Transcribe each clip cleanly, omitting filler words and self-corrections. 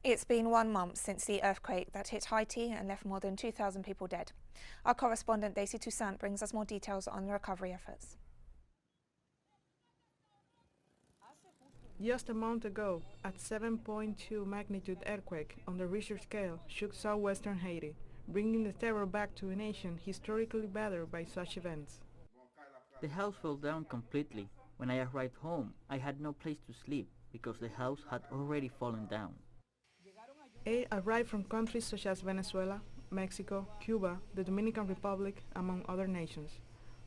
It's been 1 month since the earthquake that hit Haiti and left more than 2,000 people dead. Our correspondent Deisy Toussaint brings us more details on the recovery efforts. Just a month ago, a 7.2 magnitude earthquake on the Richter scale shook southwestern Haiti, bringing the terror back to a nation historically battered by such events. The house fell down completely. When I arrived home, I had no place to sleep because the house had already fallen down. Aid arrived from countries such as Venezuela, Mexico, Cuba, the Dominican Republic, among other nations.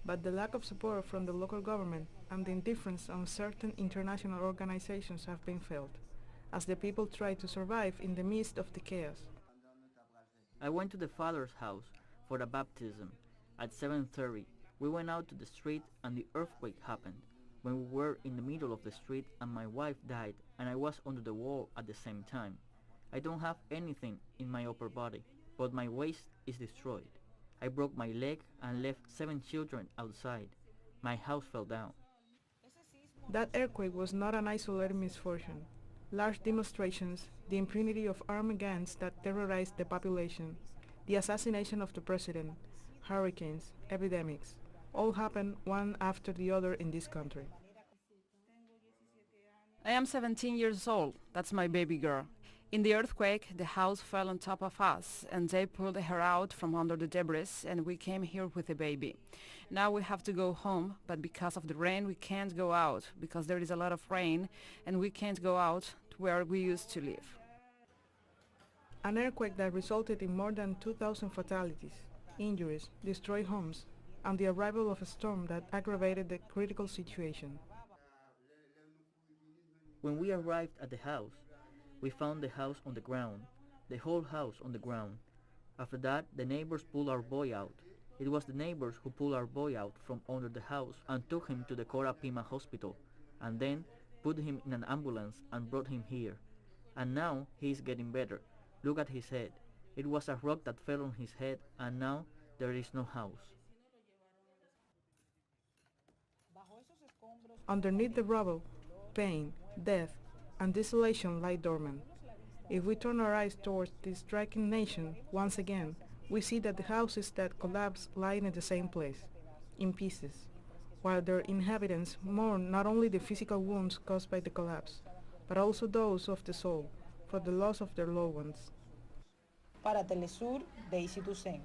But the lack of support from the local government and the indifference of certain international organizations have been felt, as the people try to survive in the midst of the chaos. I went to the father's house for a baptism. At 7:30, we went out to the street and the earthquake happened. When we were in the middle of the street and my wife died and I was under the wall at the same time. I don't have anything in my upper body, but my waist is destroyed. I broke my leg and left 7 children outside. My house fell down. That earthquake was not an isolated misfortune. Large demonstrations, the impunity of armed gangs that terrorized the population, the assassination of the president, hurricanes, epidemics, all happened one after the other in this country. I am 17 years old. That's my baby girl. In the earthquake, the house fell on top of us and they pulled her out from under the debris and we came here with the baby. Now we have to go home, but because of the rain we can't go out because there is a lot of rain and we can't go out to where we used to live. An earthquake that resulted in more than 2,000 fatalities, injuries, destroyed homes, and the arrival of a storm that aggravated the critical situation. When we arrived at the house, we found the house on the ground, the whole house on the ground. After that, the neighbors pulled our boy out. It was the neighbors who pulled our boy out from under the house and took him to the Cora Pima hospital, and then put him in an ambulance and brought him here. And now he is getting better. Look at his head. It was a rock that fell on his head and now there is no house. Underneath the rubble, pain, death, and desolation lie dormant. If we turn our eyes towards this striking nation once again, we see that the houses that collapsed lie in the same place, in pieces, while their inhabitants mourn not only the physical wounds caused by the collapse, but also those of the soul, for the loss of their loved ones. Para teleSUR, Deisy Toussaint.